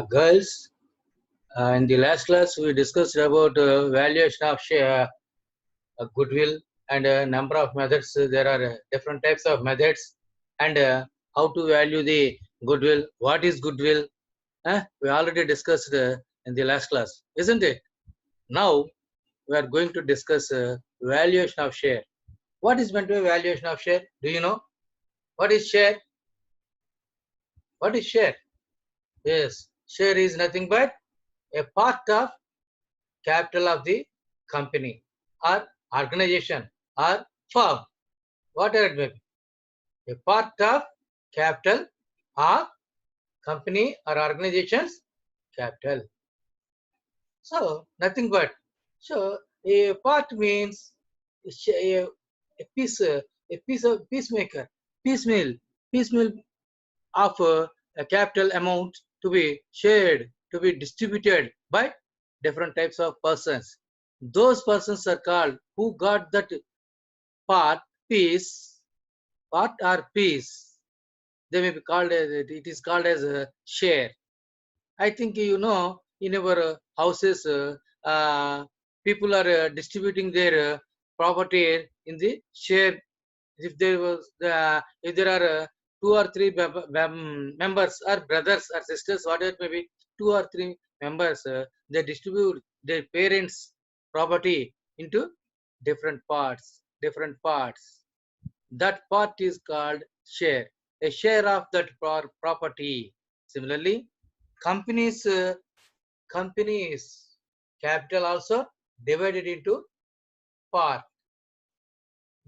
Girls, in the last class we discussed about valuation of share, goodwill and a number of methods. There are different types of methods and how to value the goodwill. What is goodwill? We already discussed in the last class, isn't it? Now we are going to discuss valuation of share. What is meant by valuation of share? Do you know? What is share? What is share? Yes, share is nothing but a part of capital of the company or organization or firm, whatever it may be. A part of capital or company or organization's capital. So nothing but. So a part means a piece, a peacemaker, piecemeal, piecemeal of a capital amount to be shared, to be distributed by different types of persons. Those persons are called who got that part, piece, part or piece. They may be called as, it is called as a share. I think you know in our houses, people are distributing their property in the share. If there was if there are two or three members or brothers or sisters, whatever it may be, two or three members, they distribute their parents' property into different parts. Different parts. That part is called share. A share of that property. Similarly, companies companies capital also divided into part.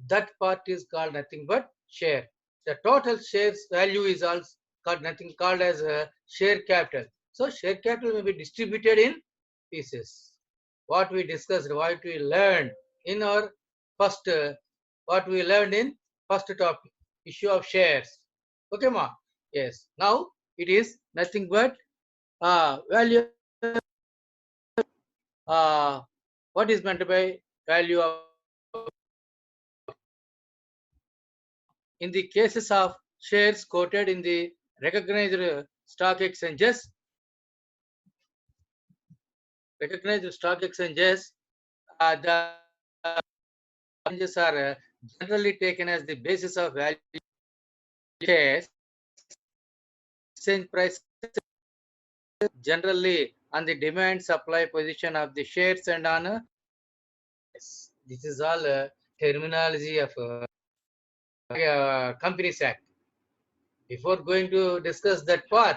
That part is called nothing but share. The total shares value is also called nothing called as a share capital. So share capital may be distributed in pieces. What we discussed, what we learned in our first, what we learned in first topic, issue of shares. Okay, ma? Yes. Now it is nothing but value. What is meant by value of in the cases of shares quoted in the recognized stock exchanges, the exchanges are generally taken as the basis of value shares. Exchange price generally on the demand supply position of the shares and on this is all terminology of Companies Act. Before going to discuss that part,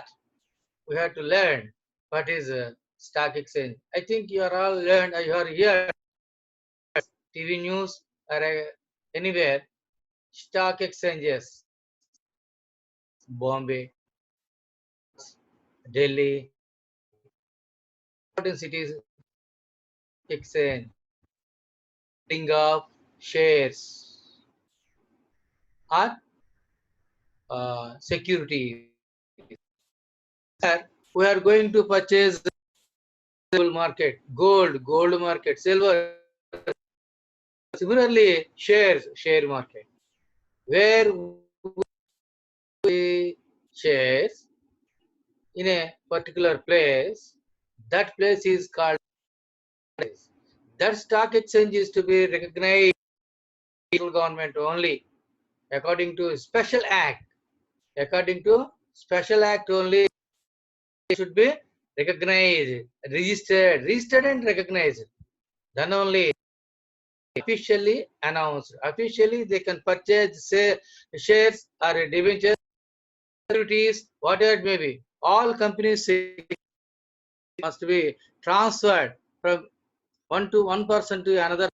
we have to learn what is stock exchange. I think you are all learned, you are here, TV news or anywhere, stock exchanges, Bombay, Delhi, important cities, exchange, trading of shares or securities. We are going to purchase gold market, gold market, silver. Similarly, share market, where we shares in a particular place, that place is called. That stock exchange is to be recognized by the government only according to special act. According to special act only, it should be recognized, registered and recognized. Then only officially announced. Officially, they can purchase say, shares or debentures, securities, whatever it may be. All companies must be transferred from one person to another.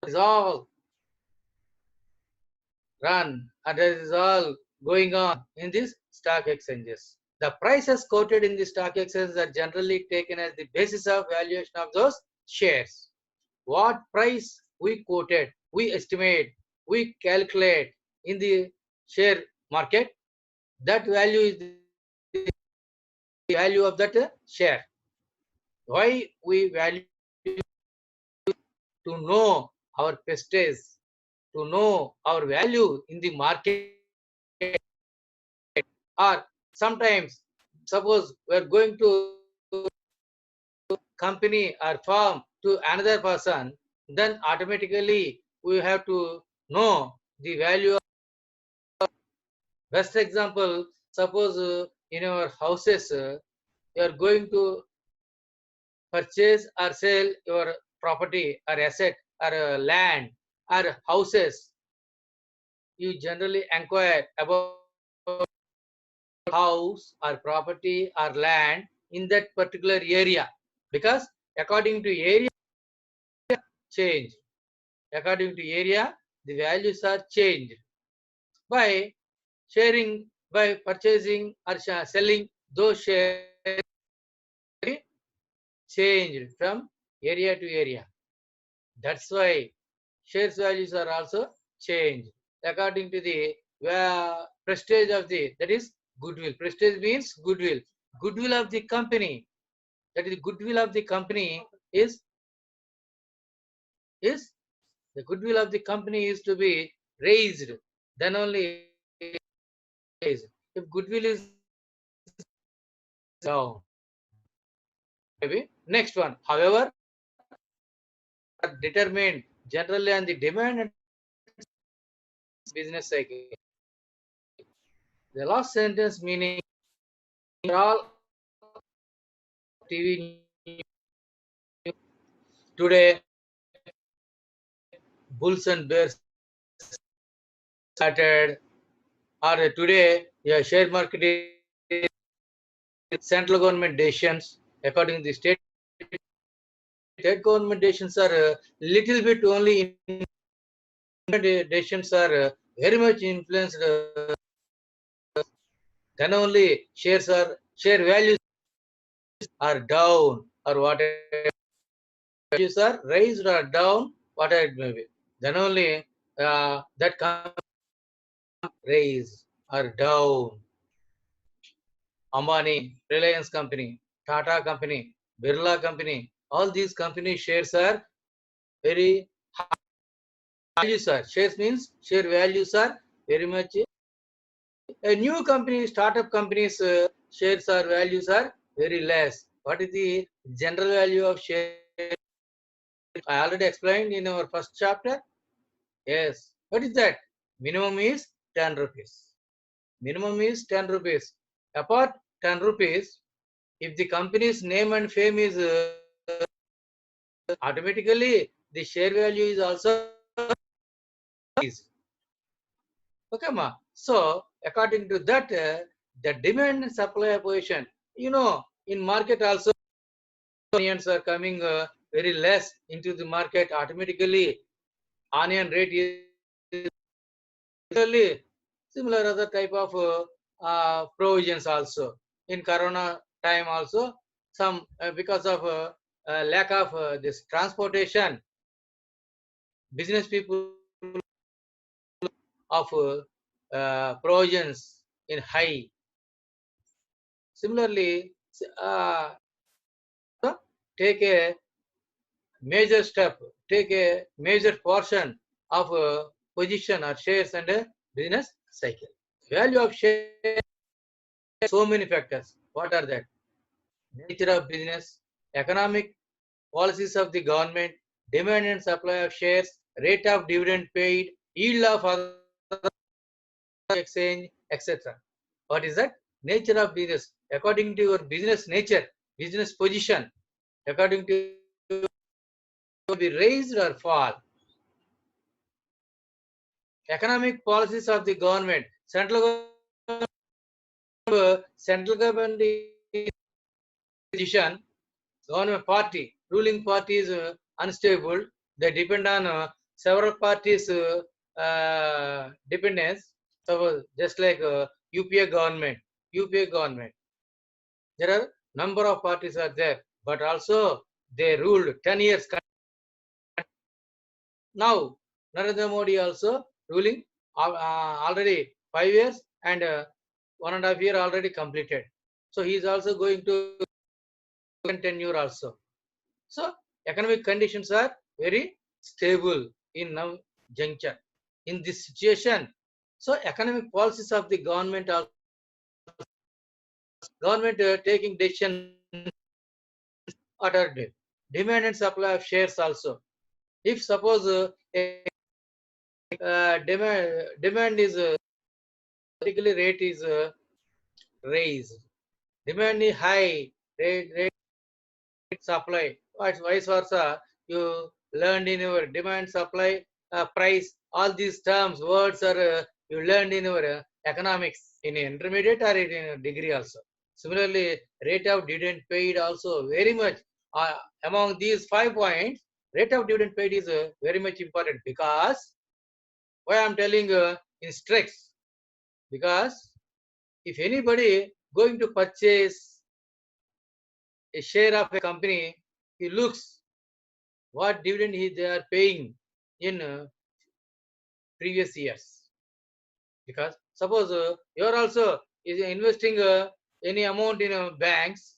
Is all run and that is all going on in these stock exchanges. The prices quoted in the stock exchanges are generally taken as the basis of valuation of those shares. What price we quoted, we estimate, we calculate in the share market, that value is the value of that share. Why we value? To know our prestige, to know our value in the market, or sometimes suppose we are going to company or firm to another person, then automatically we have to know the value of. Best example, suppose in our houses, you are going to purchase or sell your property or asset or land or houses. You generally inquire about house or property or land in that particular area, because according to area change, according to area the values are changed. By sharing, by purchasing or selling, those shares changed from area to area. That's why shares values are also changed according to the prestige of the, that is goodwill. Prestige means goodwill. Goodwill of the company, that is goodwill of the company is the goodwill of the company is to be raised. Then only raised. If goodwill is down, maybe next one. However, are determined generally on the demand and business cycle. The last sentence meaning all TV today, bulls and bears started, or today, yeah, share market is central government decisions according to the state government decisions are little bit only decisions are very much influenced. Then only share values are down or whatever values are raised or down, whatever it may be. Then only that can raise or down. Ambani, Reliance Company, Tata Company, Birla Company, all these company shares are very high values are. Shares means share values are very much. A new company, startup companies, shares or values are very less. What is the general value of share? I already explained in our first chapter. Yes. What is that? Minimum is 10 rupees. Minimum is 10 rupees. Apart 10 rupees, if the company's name and fame is automatically the share value is also increased. Okay, ma. So according to that, the demand and supply position, in market also onions are coming very less into the market. Automatically, onion rate is similar other type of provisions also. In Corona time also, some because of lack of this transportation, business people of provisions in high. Similarly, uh, take a major step, take a major portion of position or shares and business cycle. Value of share, so many factors. What are that? Nature of business, economic policies of the government, demand and supply of shares, rate of dividend paid, yield of other exchange, etc. What is that? Nature of business. According to your business nature, business position, according to be raised or fall. Economic policies of the government, central government position, government party, ruling party is unstable. They depend on several parties' dependence. So just like UPA government, there are number of parties are there, but also they ruled 10 years. Now Narendra Modi also ruling already 5 years and 1.5 year already completed. So he is also going to tenure also. So economic conditions are very stable in now juncture. In this situation, so economic policies of the government also government taking decision ordered demand and supply of shares also. If suppose demand is basically rate is raised, demand is high, rate supply, vice versa. You learned in your demand supply price. All these terms, words are you learned in your economics in intermediate or in a degree also. Similarly, rate of dividend paid also very much among these 5 points. Rate of dividend paid is very much important because why I'm telling in stress, because if anybody going to purchase a share of a company, he looks what dividend they are paying in previous years. Because suppose you are also is investing any amount in banks,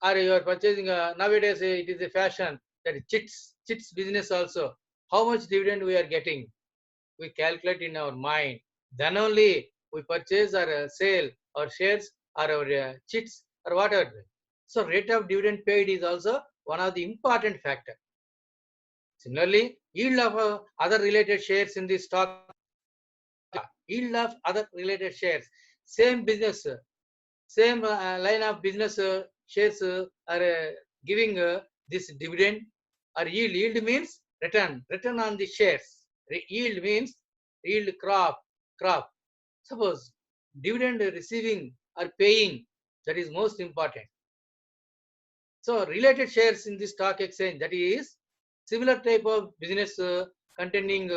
or you are purchasing nowadays it is a fashion that chits business also. How much dividend we are getting, we calculate in our mind. Then only we purchase or sell our shares or our chits or whatever. So rate of dividend paid is also one of the important factor. Similarly, yield of other related shares in the stock, yield of other related shares, same business, same line of business shares are giving this dividend or yield. Yield means return on the shares. Yield means yield crop. Suppose dividend receiving or paying, that is most important. So related shares in the stock exchange, that is similar type of business containing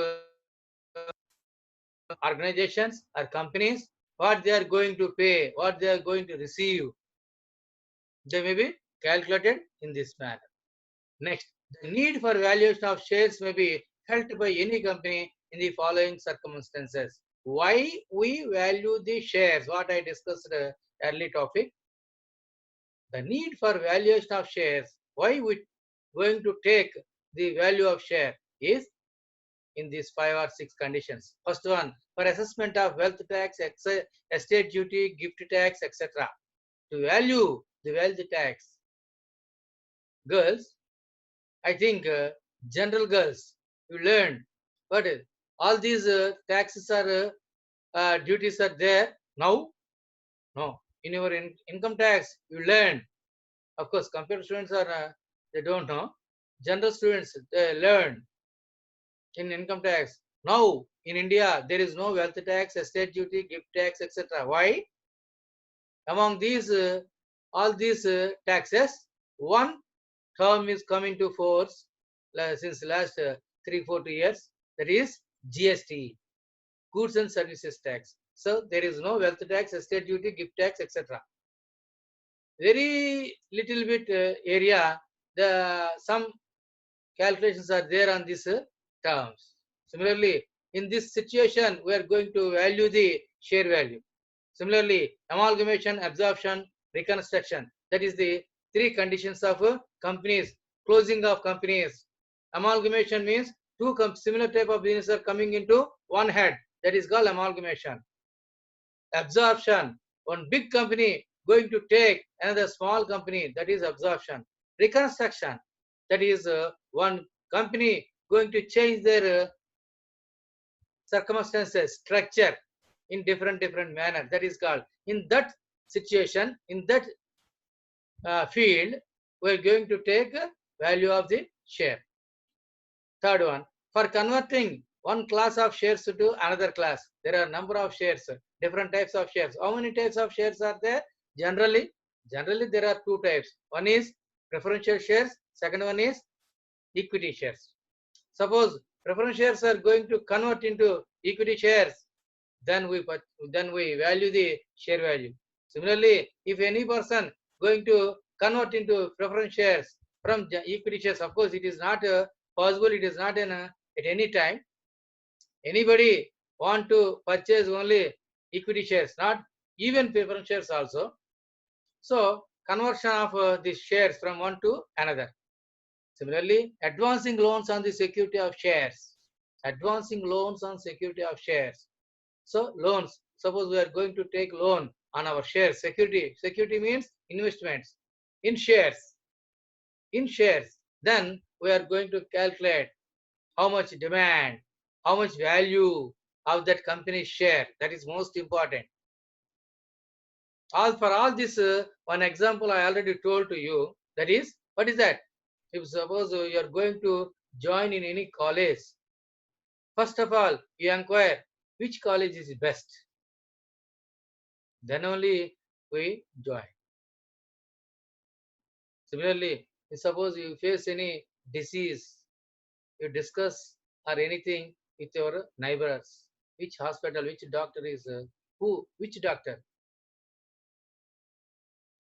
organizations or companies, what they are going to pay, what they are going to receive, they may be calculated in this manner. Next, the need for valuation of shares may be felt by any company in the following circumstances. Why we value the shares, what I discussed early topic. The need for valuation of shares, why we going to take the value of share is in these 5 or 6 conditions. First one, for assessment of wealth tax, estate duty, gift tax, etc. To value the wealth tax, girls, I think general girls, you learn, but all these taxes are duties are there now. No, in your income tax, you learn. Of course, computer students are they don't know. General students they learn in income tax. Now in India, there is no wealth tax, estate duty, gift tax, etc. Why? Among these all these taxes, one term is coming to force since last 3-4 years. That is GST, goods and services tax. So there is no wealth tax, estate duty, gift tax, etc. Very little bit area, some calculations are there on these terms. Similarly, in this situation, we are going to value the share value. Similarly, amalgamation, absorption, reconstruction. That is the 3 conditions of companies, closing of companies. Amalgamation means 2 similar type of business are coming into one head. That is called amalgamation. Absorption, one big company going to take another small company, that is absorption. Reconstruction, that is one company going to change their circumstances, structure in different manner. That is called, in that situation, in that field, we are going to take value of the share. Third one, for converting one class of shares to another class, there are number of shares, different types of shares. How many types of shares are there? Generally there are 2 types. One is preferential shares, second one is equity shares. Suppose preferential shares are going to convert into equity shares, then we value the share value. Similarly, if any person going to convert into preference shares from equity shares, of course it is not possible, it is not at any time. Anybody want to purchase only equity shares, not even preference shares also. So conversion of these shares from one to another. Similarly, advancing loans on the security of shares. Advancing loans on security of shares. So loans, suppose we are going to take loan on our shares. Security. Security means investments in shares. In shares. Then we are going to calculate how much demand, how much value of that company's share. That is most important. For all this, one example I already told to you. That is, what is that? If suppose you are going to join in any college, first of all, you inquire which college is best. Then only we join. Similarly, suppose you face any disease, you discuss or anything with your neighbors. Which hospital, which doctor is which doctor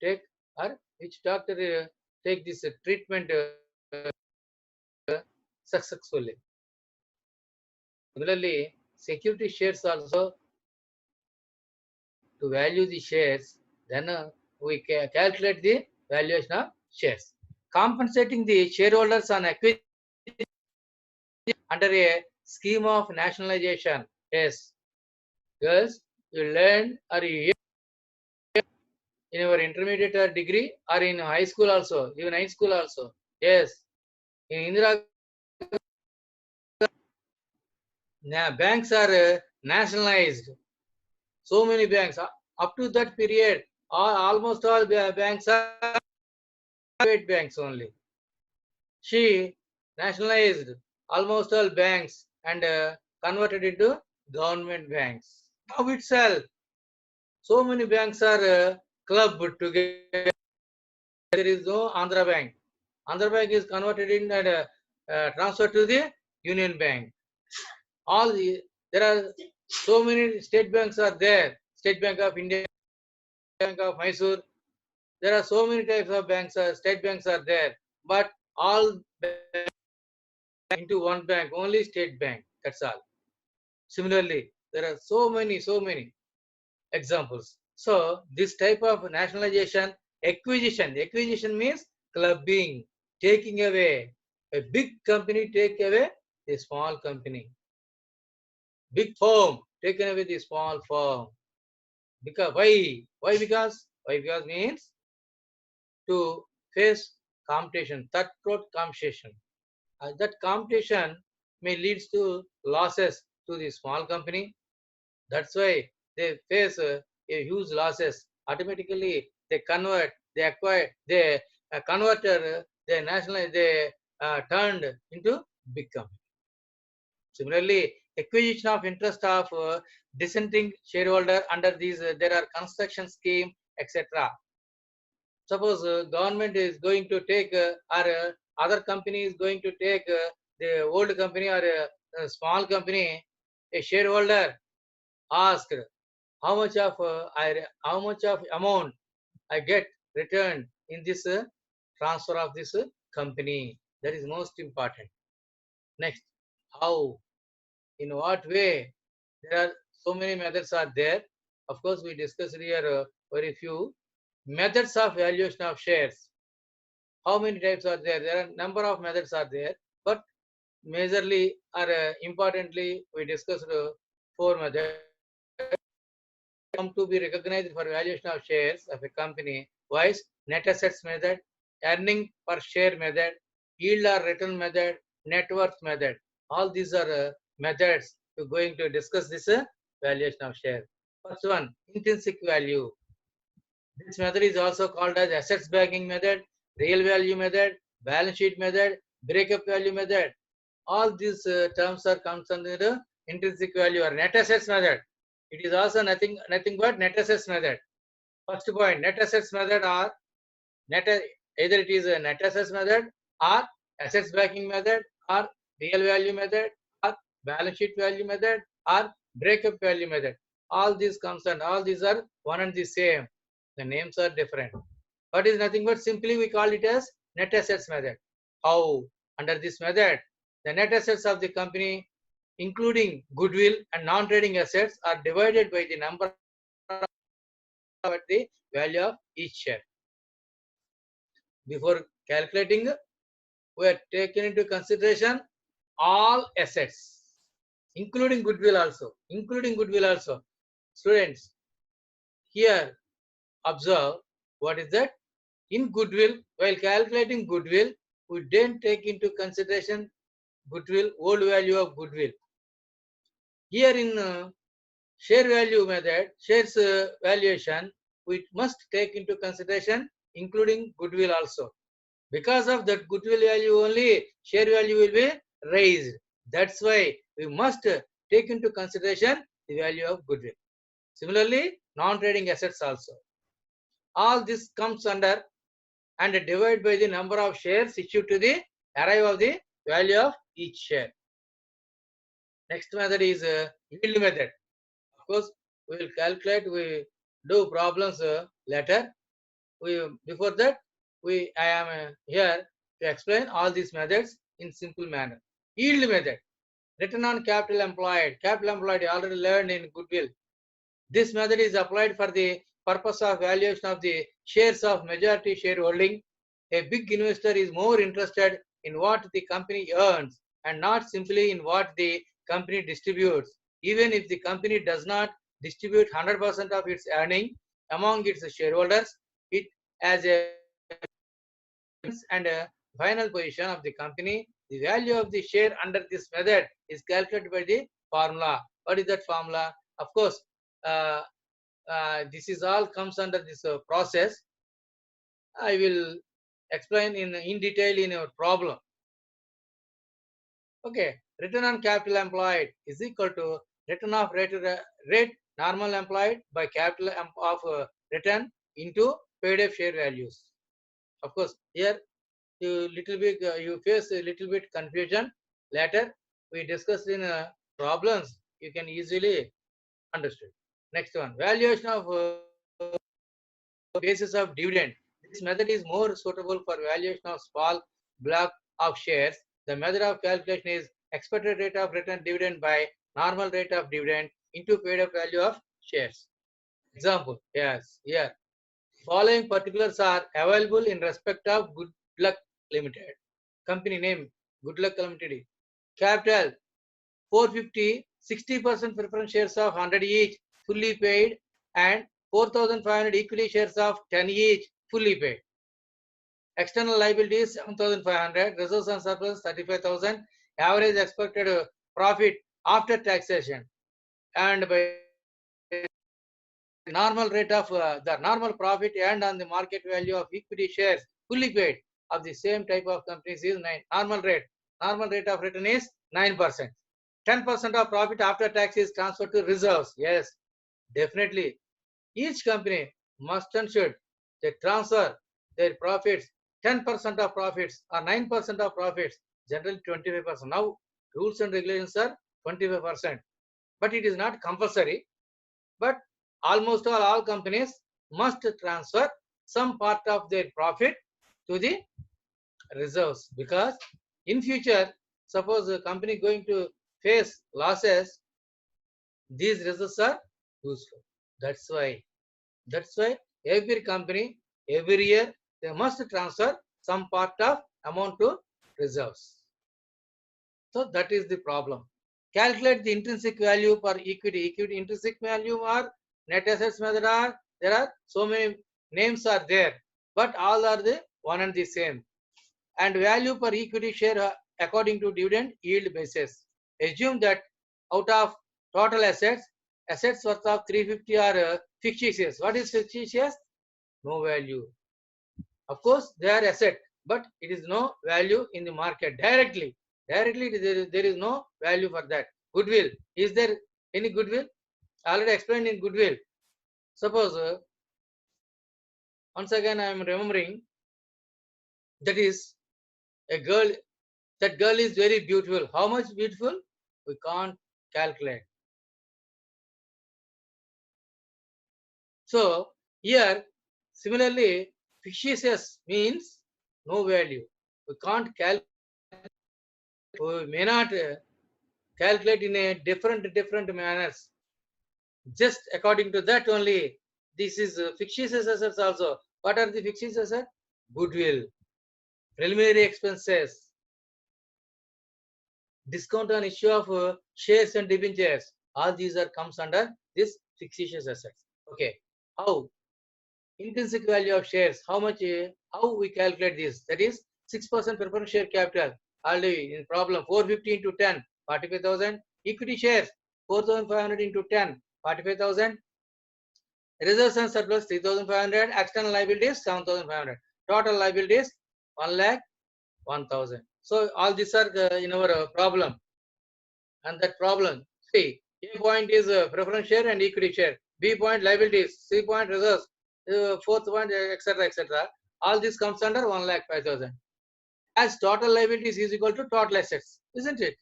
take, or which doctor take this treatment successfully. Similarly, security shares also, to value the shares, then we calculate the valuation of shares. Compensating the shareholders on equity under a scheme of nationalization. Yes, girls, you learn or you in your intermediate or degree or in high school also, even high school also. Yes, in Indira, banks are nationalized. So many banks up to that period, almost all banks are private banks only. She nationalized almost all banks and converted into government banks. Now itself, so many banks are clubbed together. There is no Andhra Bank. Andhra Bank is converted in and transferred to the Union Bank. There are so many state banks are there. State Bank of India, Bank of Mysore. There are so many types of banks. State banks are there, but all into one bank, only State Bank. That's all. Similarly, there are so many examples. So this type of nationalization, acquisition means clubbing, taking away. A big company take away a small company. Big firm taken away the small firm. Because why? Why because? Why because means to face competition, cutthroat competition. That competition may lead to losses to the small company. That's why they face a huge losses. Automatically, they convert, they acquire, they converted, they nationalize, they turned into big company. Similarly, acquisition of interest of dissenting shareholder under these, there are construction scheme, etc. Suppose government is going to take or other company is going to take the old company or a small company, a shareholder asked how much of how much of amount I get returned in this transfer of this company. That is most important. Next, how, in what way? There are so many methods are there. Of course, we discussed here very few methods of valuation of shares. How many types are there? There are number of methods are there, but majorly or importantly, we discussed four methods come to be recognized for valuation of shares of a company. Wise net assets method, earning per share method, yield or return method, net worth method. All these are methods to going to discuss this valuation of share. First one, intrinsic value. This method is also called as assets backing method, real value method, balance sheet method, breakup value method. All these terms are comes under the intrinsic value or net assets method. It is also nothing but net assets method. First point, net assets method or either it is a net assets method or assets backing method or real value method or balance sheet value method or breakup value method. All these comes and all these are one and the same. The names are different. But is nothing but simply we call it as net assets method. How? Under this method, the net assets of the company, including goodwill and non-trading assets, are divided by the number of the value of each share. Before calculating, we are taken into consideration all assets, including goodwill also. Students, here observe what is that? In goodwill, while calculating goodwill, we didn't take into consideration goodwill, old value of goodwill. Here in share value method, shares valuation, we must take into consideration including goodwill also. Because of that goodwill value only, share value will be raised. That's why we must take into consideration the value of goodwill. Similarly, non-trading assets also. All this comes under and divide by the number of shares issued to the arrive of the value of each share. Next method is yield method. Of course, we will calculate, we do problems later. Before that, I am here to explain all these methods in simple manner. Yield method, return on capital employed. Capital employed already learned in goodwill. This method is applied for the purpose of valuation of the shares of majority shareholding. A big investor is more interested in what the company earns and not simply in what the company distributes. Even if the company does not distribute 100% of its earning among its shareholders, it has a and a final position of the company. The value of the share under this method is calculated by the formula. What is that formula? Of course, uh, this is all comes under this process. I will explain in detail in our problem. Okay, return on capital employed is equal to return of rate normal employed by capital of return into paid up share values. Of course, here you face a little bit confusion. Later, we discussed in problems. You can easily understand. Next one, valuation of basis of dividend. This method is more suitable for valuation of small block of shares. The method of calculation is expected rate of return dividend by normal rate of dividend into paid up value of shares. Example, yes, here. Following particulars are available in respect of Good Luck Limited. Company name, Good Luck Limited. Capital, 450, 60% preference shares of 100 each, fully paid, and 4,500 equity shares of 10 each, fully paid. External liabilities, 7,500, reserves and surplus, 35,000, average expected profit after taxation, and by normal rate of the normal profit earned on the market value of equity shares fully paid of the same type of companies is 9. Normal rate of return is 9%. 10% of profit after tax is transferred to reserves. Yes, definitely. Each company must and should they transfer their profits, 10% of profits or 9% of profits, generally 25%. Now, rules and regulations are 25%, but it is not compulsory. But almost all companies must transfer some part of their profit to the reserves, because in future, suppose a company going to face losses, these reserves are useful. That's why every company every year they must transfer some part of amount to reserves. So that is the problem. Calculate the intrinsic value per equity. Equity intrinsic value or net assets method are there are so many names are there, but all are the one and the same. And value per equity share according to dividend yield basis. Assume that out of total assets worth of 350 are fictitious. What is fictitious? No value. Of course, they are asset, but it is no value in the market directly. Directly, there is no value for that. Goodwill. Is there any goodwill? Already explained in goodwill. Suppose, once again I am remembering, that is a girl. That girl is very beautiful. How much beautiful? We can't calculate. So here, similarly, fictitious means no value. We can't calculate. We may not calculate in a different manners. Just according to that only, this is fictitious assets also. What are the fictitious assets? Goodwill, preliminary expenses, discount on issue of shares and debentures. All these are comes under this fictitious assets. Okay, how? intrinsic value of shares. How much? How we calculate this? That is 6% preference share capital. Already in problem 450 into 10, 45,000. Equity shares 4,500 into 10, 45,000. Reserves and surplus 3,500. External liabilities 7,500. Total liabilities 1,01,000. So all these are in our problem. And that problem, see, A point is preference share and equity share. B point liabilities. C point reserves. Fourth point, etc., etc. All this comes under 1,05,000. As total liabilities is equal to total assets, isn't it?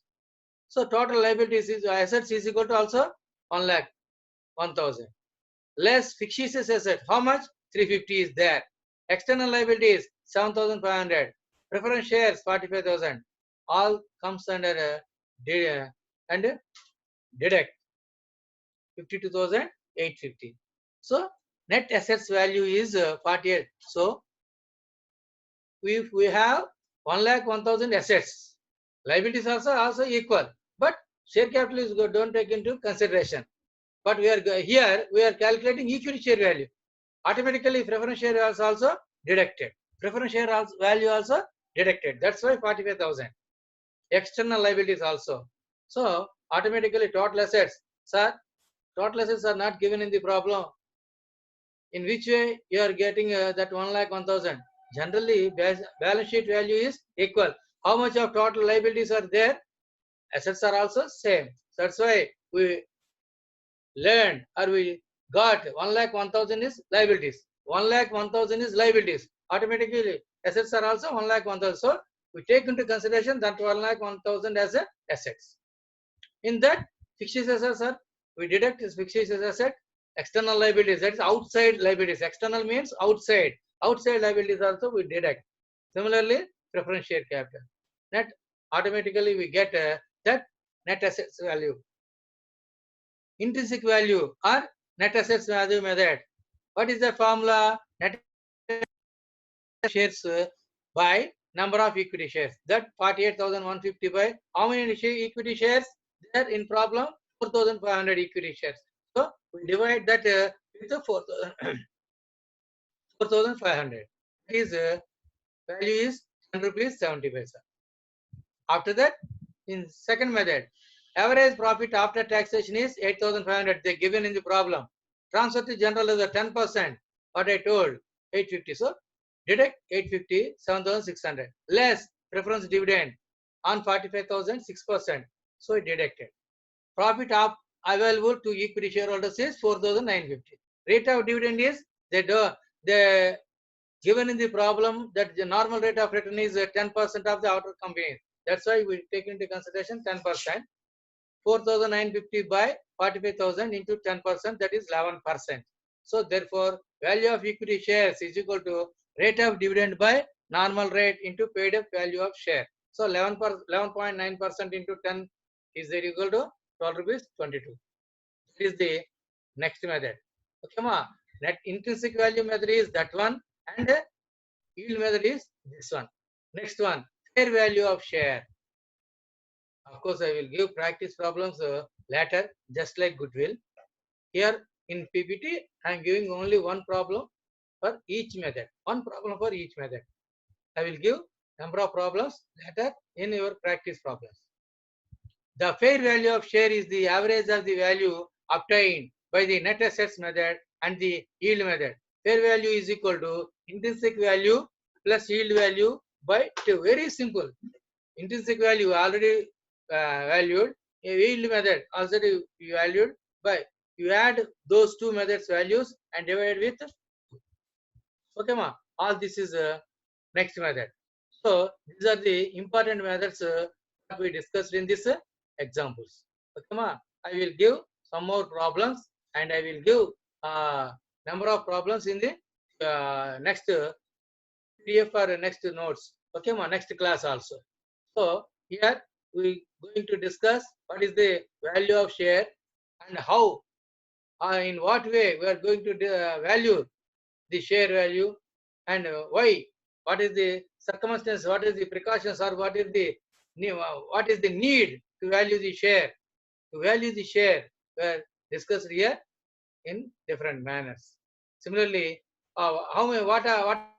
So total liabilities is assets is equal to also 1,01,000. Less fictitious asset. How much? 350 is there. External liabilities 7,500. Preference shares 45,000. All comes under and deduct 52,850. So net assets value is 48. So if we have 1,01,000 assets, liabilities also equal, but share capital is good, don't take into consideration. But we are here we are calculating equity share value. Automatically preference share is also deducted. Preference share value also deducted. That's why 45,000. External liabilities also. So automatically total assets. Sir, total assets are not given in the problem. In which way you are getting that 1,01,000? Generally, balance sheet value is equal. How much of total liabilities are there? Assets are also same. That's why we learned or we got 1,01,000 is liabilities. 1,01,000 is liabilities. Automatically, assets are also 1,01,000. So we take into consideration that 1,01,000 as a assets. In that, fictitious assets are we deduct is fictitious asset. External liabilities, that is outside liabilities. External means outside. Outside liabilities also we deduct. Similarly, preference share capital. Net automatically we get that net assets value. Intrinsic value or net assets value method. What is the formula? Net shares by number of equity shares. That 48,150 by how many equity shares? There in problem 4,500 equity shares. So we divide that with the 4,500. His value is 10 rupees 70 paisa. After that, in second method, average profit after taxation is 8,500. They given in the problem. Transfer to general is a 10%. What I told 850. So deduct 850 7,600 less preference dividend on 45,000 6%. So it deducted. Profit of available to equity shareholders is 4,950. Rate of dividend is they given in the problem that the normal rate of return is 10% of the outer company. That's why we take into consideration 10%. 4,950 by 45,000 into 10%, that is 11%. So therefore, value of equity shares is equal to rate of dividend by normal rate into paid up value of share. So 11.9% into 10 is equal to 12 rupees 22. This is the next method. Okay, ma. Net intrinsic value method is that one, and yield method is this one. Next one, fair value of share. Of course, I will give practice problems later, just like goodwill. Here in PPT, I am giving only one problem for each method. One problem for each method. I will give number of problems later in your practice problems. The fair value of share is the average of the value obtained by the net assets method and the yield method. Fair value is equal to intrinsic value plus yield value by 2. Very simple. Intrinsic value already valued. Yield method already valued by. You add those two methods values and divide with 2. Okay, ma. All this is next method. So these are the important methods that we discussed in this examples. Okay, ma. I will give some more problems and I will give number of problems in the next PDF or next notes. Okay, ma. Next class also. So here we going to discuss what is the value of share and how, in what way we are going to value the share value and why, what is the circumstance, what is the precautions, or what is the need to value the share. To value the share were discussed here in different manners. Similarly, how many, what are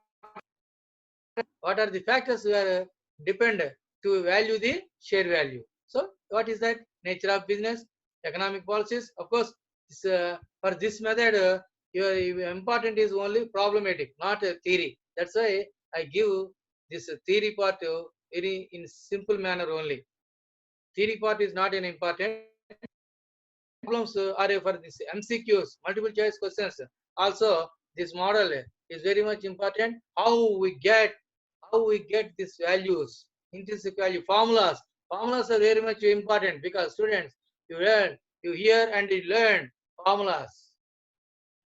the factors where depend to value the share value. So what is that? Nature of business, economic policies. Of course, for this method, your important is only problematic, not a theory. That's why I give this theory part in simple manner only. Theory part is not an important. Problems are for this MCQs, multiple choice questions. Also, this model is very much important. How we get these values, intrinsic value formulas. Formulas are very much important because students, you hear and you learn formulas.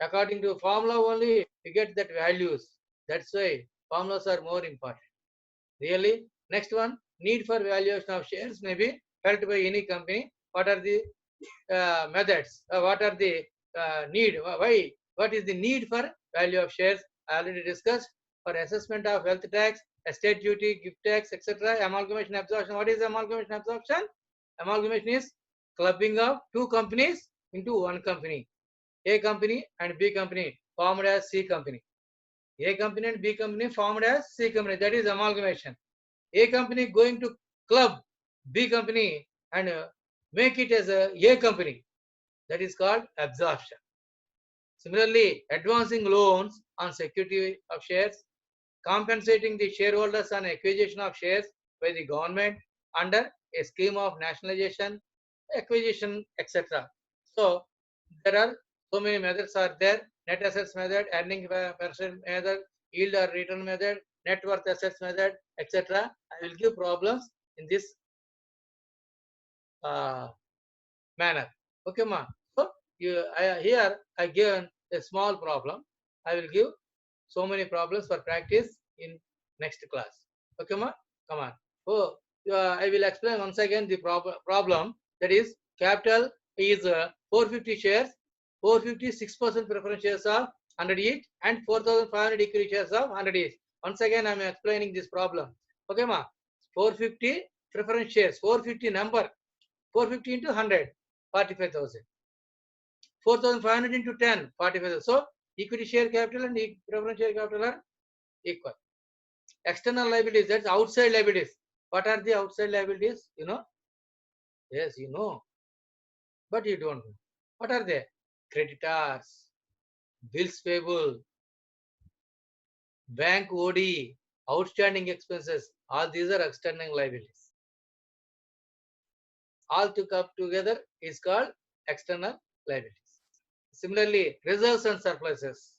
According to formula only, you get that values. That's why formulas are more important. Really, next one, need for valuation of shares may be felt by any company. What are the methods? What are the need? Why? What is the need for value of shares? I already discussed. For assessment of wealth tax, estate duty, gift tax, etc. Amalgamation absorption. What is amalgamation absorption? Amalgamation is clubbing of two companies into one company. A company and B company formed as C company. A company and B company formed as C company. That is amalgamation. A company going to club B company and make it as a company. That is called absorption. Similarly, advancing loans on security of shares, compensating the shareholders on acquisition of shares by the government under a scheme of nationalization, acquisition, etc. So there are so many methods are there. Net assets method, earning percent method, yield or return method, net worth assets method, etc. I will give problems in this manner. Okay, ma. So here I given a small problem. I will give so many problems for practice in next class. Okay, ma. Come on. Oh, I will explain once again the problem. That is, capital is 450 shares, 456% preference shares of 100 each, and 4,500 equity shares of 100 each. Once again, I am explaining this problem. Okay, ma. 450 preference shares, 450 number, 450 into 100, 45,000. 4,500 into 10, 45,000. So equity share capital and preference share capital are equal. External liabilities, that's outside liabilities. What are the outside liabilities? You know? Yes, you know. But you don't know. What are they? Creditors, bills payable, bank OD, outstanding expenses. All these are external liabilities. All together is called external liabilities. Similarly, reserves and surpluses.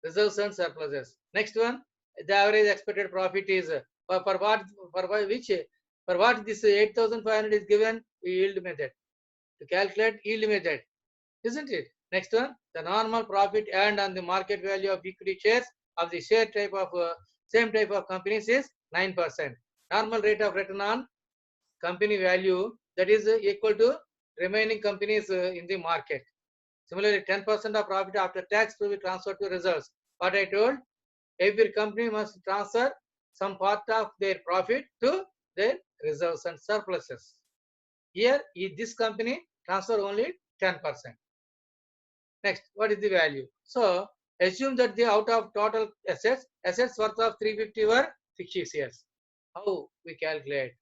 Reserves and surpluses. Next one, the average expected profit is for what this 8,500 is given? Yield method. To calculate yield method, isn't it? Next one, the normal profit earned on the market value of equity shares of the share type of same type of companies is 9%. Normal rate of return on company value, that is equal to remaining companies in the market. Similarly, 10% of profit after tax to be transferred to reserves. What I told, every company must transfer some part of their profit to their reserves and surpluses. Here, this company transfer only 10%. Next, what is the value? So, assume that the out of total assets worth of 350 were fixed shares. How we calculate?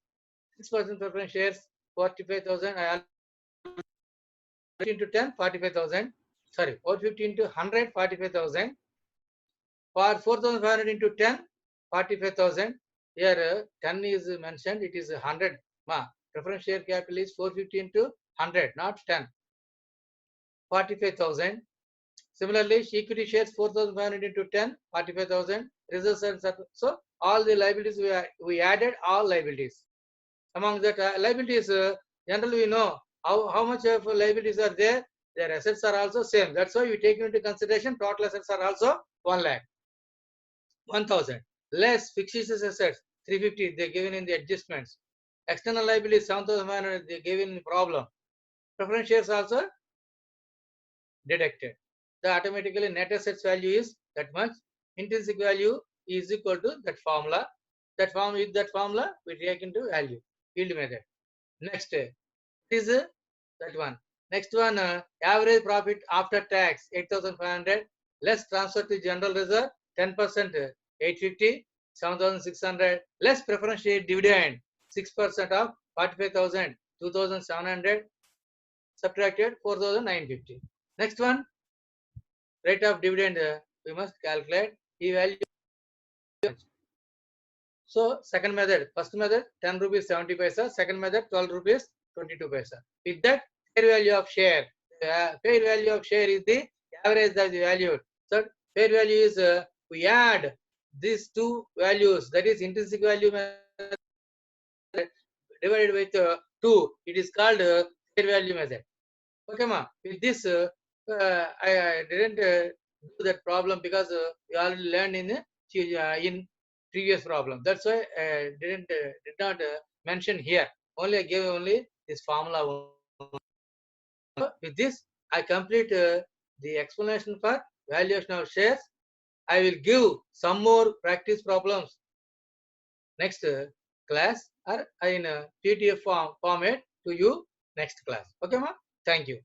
6% preference shares, 45,000. I into 10, 45,000. Sorry, 450 into 100, 45,000. For 4,500 into 10, 45,000. Here 10 is mentioned, it is 100. Preference share capital is 450 into 100, not 10. 45,000. Similarly, equity shares 4,500 into 10, 45,000. Reserves and so all the liabilities we added all liabilities. Among that liabilities, generally we know how much of liabilities are there. Their assets are also same. That's why we take into consideration total assets are also 1 lakh. 1,000 less fixed assets 350 they given in the adjustments. External liabilities 7,500 they given in the problem. Preference shares also deducted. The automatically net assets value is that much. Intrinsic value is equal to that formula. That formula we take into value. Yield method. Next is that one. Next one, average profit after tax 8,500. less transfer to general reserve, 10% 850, 7,600, less preference share dividend, 6% of 45,000, 2,700, subtracted 4,950. Next one, rate of dividend we must calculate p-value. So second method, first method 10 rupees 70 paisa, second method 12 rupees 22 paisa. With that, fair value of share. Fair value of share is the average that is valued. So fair value is we add these two values, that is intrinsic value divided with 2. It is called fair value method. Okay, ma. With this, I didn't do that problem because we already learned in previous problem. That's why I did not mention here. Only I gave only this formula. With this, I complete the explanation for valuation of shares. I will give some more practice problems next class or in PDF format to you next class. Okay, ma? Thank you.